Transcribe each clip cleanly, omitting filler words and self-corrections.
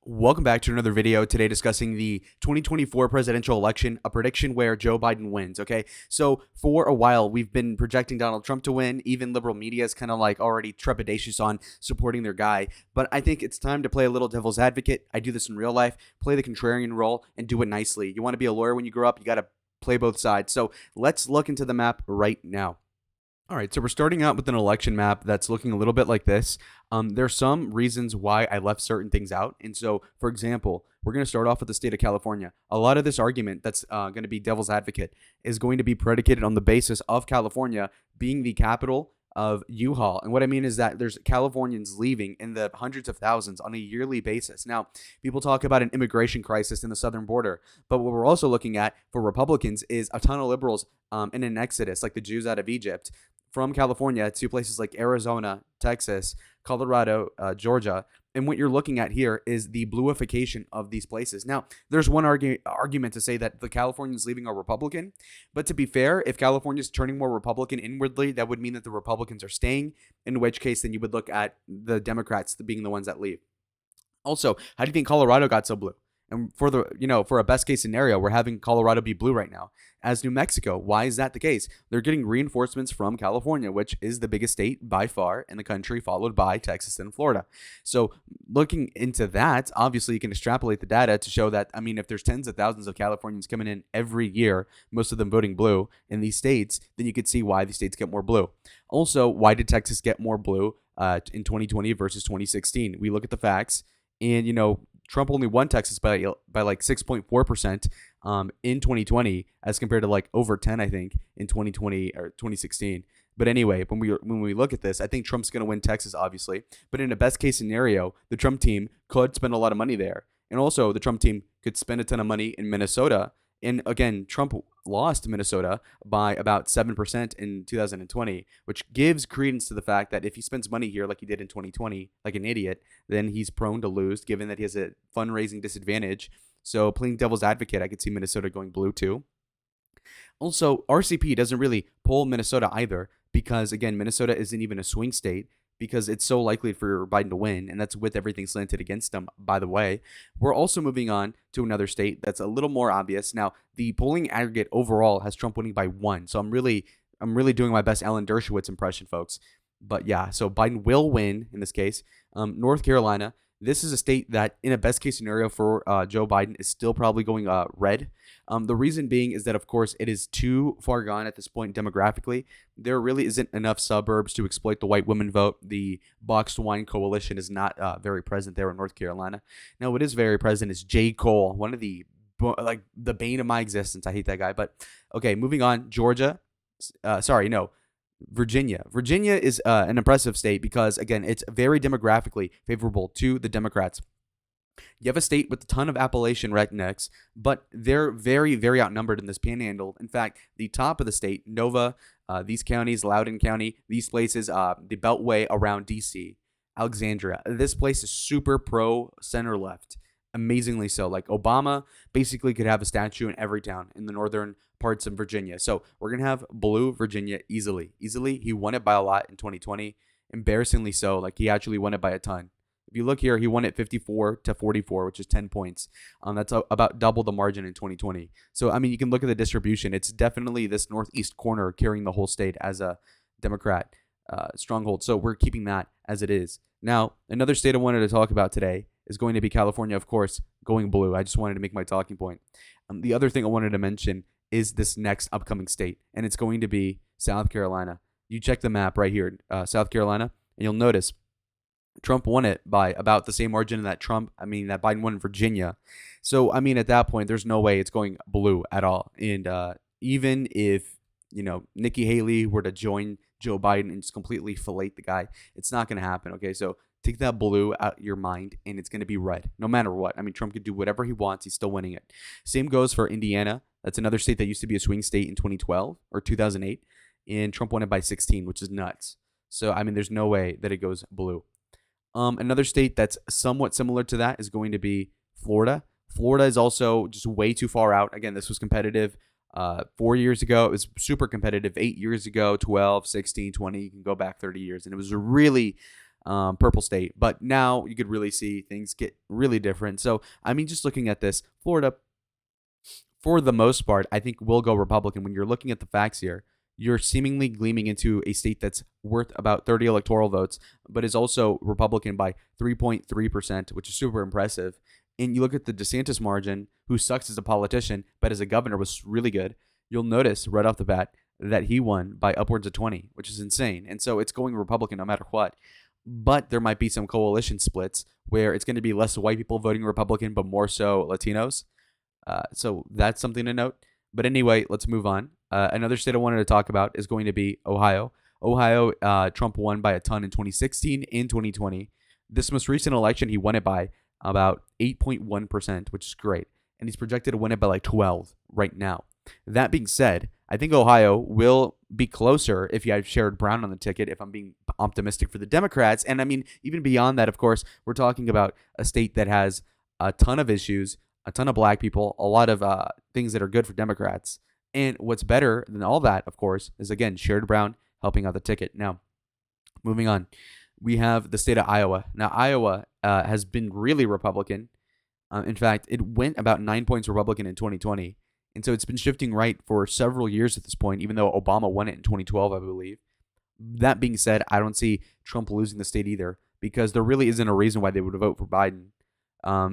Welcome back to another video today discussing the 2024 presidential election, a prediction where Joe Biden wins, okay? So for a while, we've been projecting Donald Trump to win. Even liberal media is kind of like already trepidatious on supporting their guy. But I think it's time to play a little devil's advocate. I do this in real life, play the contrarian role and do it nicely. You want to be a lawyer when you grow up, you got to play both sides. So let's look into the map right now. All right, so we're starting out with an election map that's looking a little bit like this. There's some reasons why I left certain things out. And so, for example, we're going to start off with the state of California. A lot of this argument that's going to be devil's advocate is going to be predicated on the basis of California being the capital of U-Haul. And what I mean is that there's Californians leaving in the hundreds of thousands on a yearly basis. Now, people talk about an immigration crisis in the southern border, but what we're also looking at for Republicans is a ton of liberals in an exodus, like the Jews out of Egypt, from California to places like Arizona, Texas, Colorado, Georgia. And what you're looking at here is the bluification of these places. Now, there's one argument to say that the Californians leaving are Republican. But to be fair, if California is turning more Republican inwardly, that would mean that the Republicans are staying, in which case then you would look at the Democrats being the ones that leave. Also, how do you think Colorado got so blue? And for a best case scenario, we're having Colorado be blue right now. As New Mexico, why is that the case? They're getting reinforcements from California, which is the biggest state by far in the country, followed by Texas and Florida. So looking into that, obviously you can extrapolate the data to show that, if there's tens of thousands of Californians coming in every year, most of them voting blue in these states, then you could see why these states get more blue. Also, why did Texas get more blue in 2020 versus 2016? We look at the facts, and Trump only won Texas by like 6.4% in 2020 as compared to like over 10, I think, in 2020 or 2016. But anyway, when we look at this, I think Trump's going to win Texas, obviously. But in a best case scenario, the Trump team could spend a lot of money there. And also the Trump team could spend a ton of money in Minnesota. And again, Trump lost Minnesota by about 7% in 2020, which gives credence to the fact that if he spends money here like he did in 2020, like an idiot, then he's prone to lose, given that he has a fundraising disadvantage. So playing devil's advocate, I could see Minnesota going blue too. Also, RCP doesn't really pull Minnesota either because, again, Minnesota isn't even a swing state because it's so likely for Biden to win, and that's with everything slanted against him, by the way. We're also moving on to another state that's a little more obvious. Now, the polling aggregate overall has Trump winning by 1, so I'm really doing my best Alan Dershowitz impression, folks. But yeah, so Biden will win in this case. North Carolina, this is a state that, in a best case scenario for Joe Biden, is still probably going red. The reason being is that, of course, it is too far gone at this point demographically. There really isn't enough suburbs to exploit the white women vote. The boxed wine coalition is not very present there in North Carolina. Now, what is very present is J. Cole, one of the bane of my existence. I hate that guy. But okay, moving on. Georgia. Virginia. Virginia is an impressive state because, again, it's very demographically favorable to the Democrats. You have a state with a ton of Appalachian rednecks, but they're very, very outnumbered in this panhandle. In fact, the top of the state, Nova, these counties, Loudoun County, these places, the beltway around D.C., Alexandria, this place is super pro center left. Amazingly so. Like Obama basically could have a statue in every town in the northern parts of Virginia. So we're going to have blue Virginia easily. He won it by a lot in 2020. Embarrassingly so. Like he actually won it by a ton. If you look here, he won it 54-44, which is 10 points. That's about double the margin in 2020. So, you can look at the distribution. It's definitely this northeast corner carrying the whole state as a Democrat stronghold. So we're keeping that as it is. Now, another state I wanted to talk about today is going to be California, of course, going blue. I just wanted to make my talking point. The other thing I wanted to mention is this next upcoming state, and it's going to be South Carolina. You check the map right here, South Carolina, and you'll notice Trump won it by about the same margin that Biden won in Virginia. So, at that point, there's no way it's going blue at all. And even if, Nikki Haley were to join Joe Biden and just completely fillet the guy, it's not going to happen, okay? So take that blue out of your mind, and it's going to be red, no matter what. Trump could do whatever he wants. He's still winning it. Same goes for Indiana. That's another state that used to be a swing state in 2012 or 2008, and Trump won it by 16, which is nuts. So, there's no way that it goes blue. Another state that's somewhat similar to that is going to be Florida. Florida is also just way too far out. Again, this was competitive 4 years ago. It was super competitive 8 years ago, 12, 16, 20. You can go back 30 years. And it was really purple state. But now you could really see things get really different. So, I mean, just looking at this, Florida, for the most part, I think will go Republican. When you're looking at the facts here, you're seemingly gleaming into a state that's worth about 30 electoral votes, but is also Republican by 3.3%, which is super impressive. And you look at the DeSantis margin, who sucks as a politician, but as a governor was really good. You'll notice right off the bat that he won by upwards of 20, which is insane. And so it's going Republican no matter what. But there might be some coalition splits where it's going to be less white people voting Republican, but more so Latinos. So that's something to note. But anyway, let's move on. Another state I wanted to talk about is going to be Ohio. Ohio, Trump won by a ton in 2016 and 2020. This most recent election, he won it by about 8.1%, which is great. And he's projected to win it by like 12 right now. That being said, I think Ohio will be closer if you have Sherrod Brown on the ticket, if I'm being optimistic for the Democrats. And I mean, even beyond that, of course, we're talking about a state that has a ton of issues, a ton of black people, a lot of things that are good for Democrats. And what's better than all that, of course, is, again, Sherrod Brown helping out the ticket. Now, moving on, we have the state of Iowa. Now, Iowa has been really Republican. In fact, it went about 9 points Republican in 2020. And so it's been shifting right for several years at this point, even though Obama won it in 2012, I believe. That being said, I don't see Trump losing the state either, because there really isn't a reason why they would vote for Biden.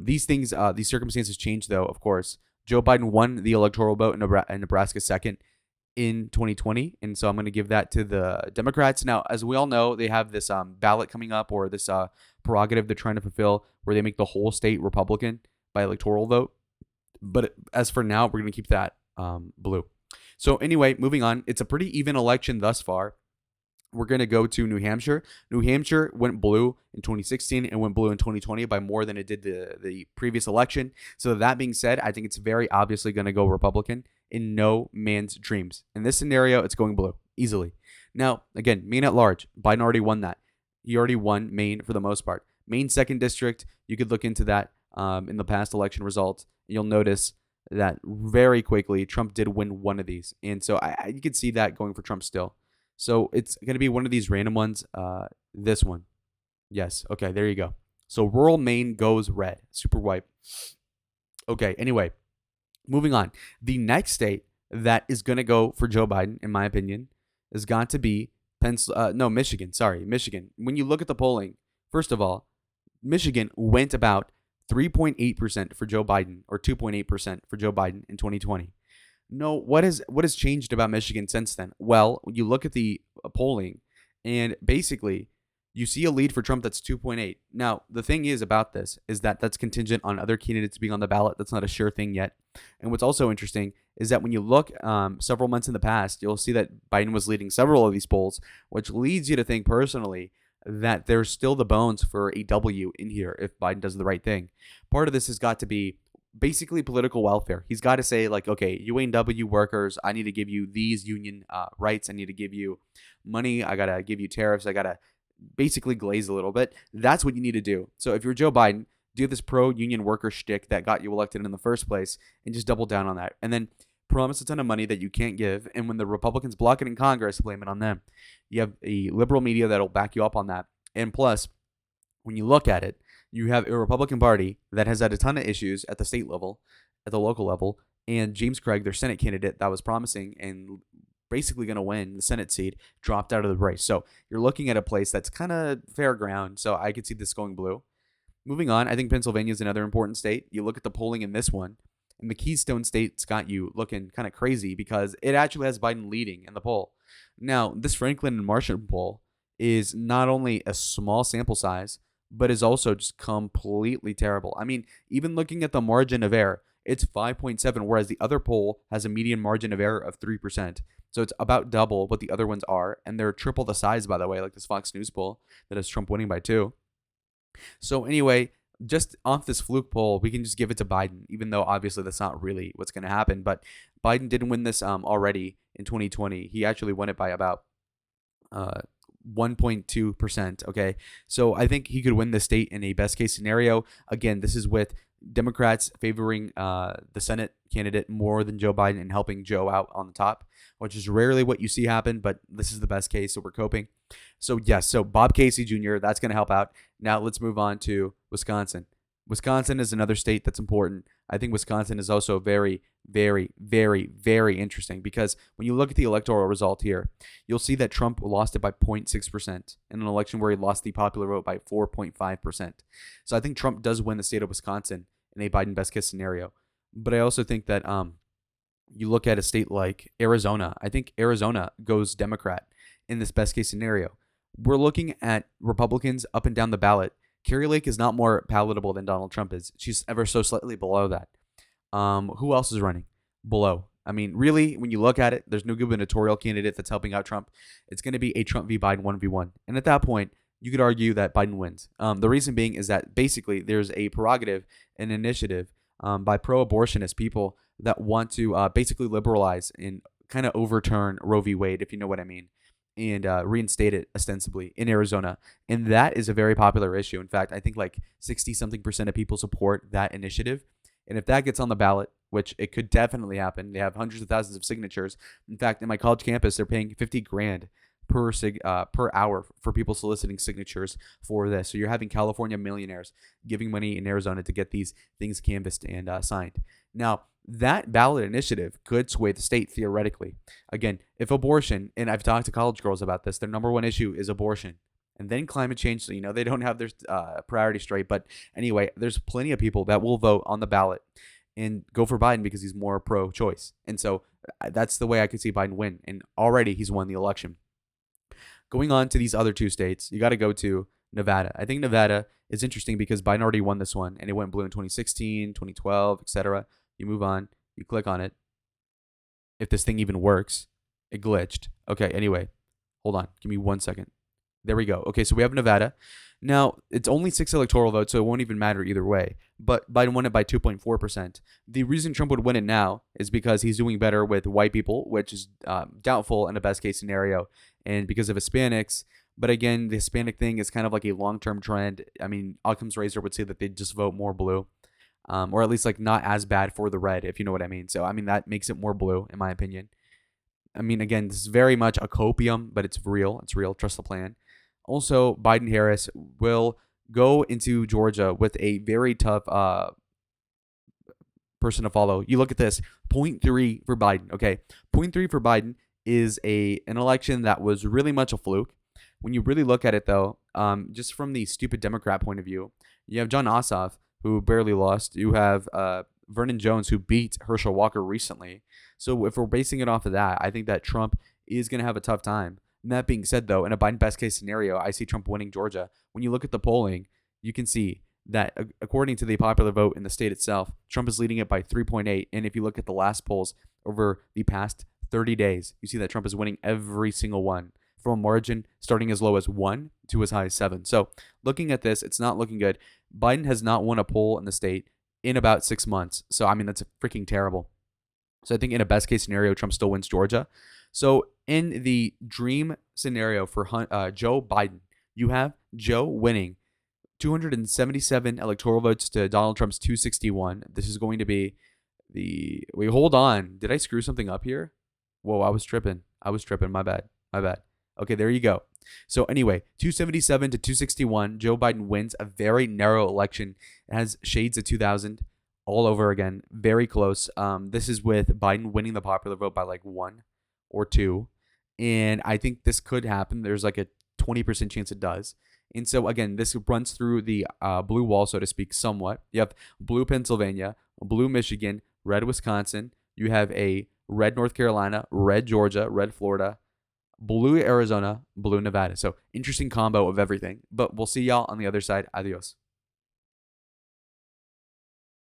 These circumstances change, though, of course. Joe Biden won the electoral vote in Nebraska second in 2020, and so I'm going to give that to the Democrats. Now, as we all know, they have this ballot coming up, or this prerogative they're trying to fulfill, where they make the whole state Republican by electoral vote. But as for now, we're going to keep that blue. So anyway, moving on. It's a pretty even election thus far. We're going to go to New Hampshire. New Hampshire went blue in 2016 and went blue in 2020 by more than it did the previous election. So that being said, I think it's very obviously going to go Republican in no man's dreams. In this scenario, it's going blue easily. Now, again, Maine at large. Biden already won that. He already won Maine for the most part. Maine 2nd District, you could look into that in the past election results. You'll notice that very quickly Trump did win one of these. And so you could see that going for Trump still. So it's going to be one of these random ones. This one. Yes. Okay, there you go. So rural Maine goes red. Super white. Okay, anyway, moving on. The next state that is going to go for Joe Biden, in my opinion, has got to be Michigan. Sorry, Michigan. When you look at the polling, first of all, Michigan went about 3.8% for Joe Biden, or 2.8% for Joe Biden in 2020. No, what has changed about Michigan since then? Well, you look at the polling, and basically, you see a lead for Trump that's 2.8. Now, the thing is about this is that that's contingent on other candidates being on the ballot. That's not a sure thing yet. And what's also interesting is that when you look several months in the past, you'll see that Biden was leading several of these polls, which leads you to think personally that there's still the bones for a W in here if Biden does the right thing. Part of this has got to be basically political welfare. He's got to say, like, okay, UAW workers, I need to give you these union rights. I need to give you money. I got to give you tariffs. I got to basically glaze a little bit. That's what you need to do. So if you're Joe Biden, do this pro-union worker shtick that got you elected in the first place and just double down on that. And then promise a ton of money that you can't give. And when the Republicans block it in Congress, blame it on them. You have a liberal media that'll back you up on that. And plus, when you look at it, you have a Republican Party that has had a ton of issues at the state level, at the local level, and James Craig, their Senate candidate that was promising and basically going to win the Senate seat, dropped out of the race. So you're looking at a place that's kind of fair ground. So I could see this going blue. Moving on, I think Pennsylvania is another important state. You look at the polling in this one, and the Keystone State's got you looking kind of crazy because it actually has Biden leading in the poll. Now, this Franklin and Marshall poll is not only a small sample size, but is also just completely terrible. I mean, even looking at the margin of error, it's 5.7, whereas the other poll has a median margin of error of 3%. So it's about double what the other ones are, and they're triple the size, by the way, like this Fox News poll that has Trump winning by 2. So anyway, just off this fluke poll, we can just give it to Biden, even though obviously that's not really what's going to happen. But Biden didn't win this already in 2020. He actually won it by about 1.2%. Okay. So I think he could win the state in a best case scenario. Again, this is with Democrats favoring the Senate candidate more than Joe Biden and helping Joe out on the top, which is rarely what you see happen, but this is the best case, so we're coping. So, yes, so Bob Casey Jr., that's going to help out. Now, let's move on to Wisconsin. Wisconsin is another state that's important. I think Wisconsin is also very, very, very, very interesting because when you look at the electoral result here, you'll see that Trump lost it by 0.6% in an election where he lost the popular vote by 4.5%. So I think Trump does win the state of Wisconsin in a Biden best case scenario. But I also think that you look at a state like Arizona. I think Arizona goes Democrat in this best case scenario. We're looking at Republicans up and down the ballot. Carrie Lake is not more palatable than Donald Trump is. She's ever so slightly below that. Who else is running below? I mean, really, when you look at it, there's no gubernatorial candidate that's helping out Trump. It's going to be a Trump v. Biden 1v1. And at that point, you could argue that Biden wins. The reason being is that basically there's a prerogative, an initiative by pro-abortionist people that want to basically liberalize and kind of overturn Roe v. Wade, if you know what I mean, and reinstate it ostensibly in Arizona. And that is a very popular issue. In fact, I think like 60-something% of people support that initiative. And if that gets on the ballot, which it could definitely happen, they have hundreds of thousands of signatures. In fact, in my college campus, they're paying $50,000 per hour for people soliciting signatures for this. So you're having California millionaires giving money in Arizona to get these things canvassed and signed. Now, that ballot initiative could sway the state theoretically. Again, if abortion, and I've talked to college girls about this, their number one issue is abortion. And then climate change, so they don't have their priority straight. But anyway, there's plenty of people that will vote on the ballot and go for Biden because he's more pro-choice. And so that's the way I could see Biden win. And already he's won the election. Going on to these other two states, you got to go to Nevada. I think Nevada is interesting because Biden already won this one, and it went blue in 2016, 2012, etc. You move on, you click on it. If this thing even works, it glitched. Okay, anyway, hold on. Give me 1 second. There we go. Okay, so we have Nevada. Now, it's only 6 electoral votes, so it won't even matter either way. But Biden won it by 2.4%. The reason Trump would win it now is because he's doing better with white people, which is doubtful in a best-case scenario, and because of Hispanics. But again, the Hispanic thing is kind of like a long-term trend. I mean, Occam's razor would say that they'd just vote more blue, or at least like not as bad for the red, if you know what I mean. So, I mean, that makes it more blue, in my opinion. I mean, again, this is very much a copium, but it's real. It's real. Trust the plan. Also, Biden-Harris will go into Georgia with a very tough person to follow. You look at this, 0.3 for Biden. Okay, 0.3 for Biden is an election that was really much a fluke. When you really look at it, though, just from the stupid Democrat point of view, you have John Ossoff, who barely lost. You have Vernon Jones, who beat Herschel Walker recently. So if we're basing it off of that, I think that Trump is going to have a tough time. And that being said, though, in a Biden best case scenario, I see Trump winning Georgia. When you look at the polling, you can see that according to the popular vote in the state itself, Trump is leading it by 3.8. And if you look at the last polls over the past 30 days, you see that Trump is winning every single one from a margin starting as low as 1 to as high as 7. So looking at this, it's not looking good. Biden has not won a poll in the state in about 6 months. So, I mean, that's freaking terrible. So I think in a best case scenario, Trump still wins Georgia. So in the dream scenario for Joe Biden, you have Joe winning 277 electoral votes to Donald Trump's 261. This is going to be wait, hold on. Did I screw something up here? Whoa, I was tripping. My bad. Okay, there you go. So anyway, 277 to 261, Joe Biden wins a very narrow election. It has shades of 2000 all over again. Very close. This is with Biden winning the popular vote by like 1 or 2. And I think this could happen. There's like a 20% chance it does. And so, again, this runs through the blue wall, so to speak, somewhat. You have blue Pennsylvania, blue Michigan, red Wisconsin. You have a red North Carolina, red Georgia, red Florida, blue Arizona, blue Nevada. So, interesting combo of everything. But we'll see y'all on the other side. Adios.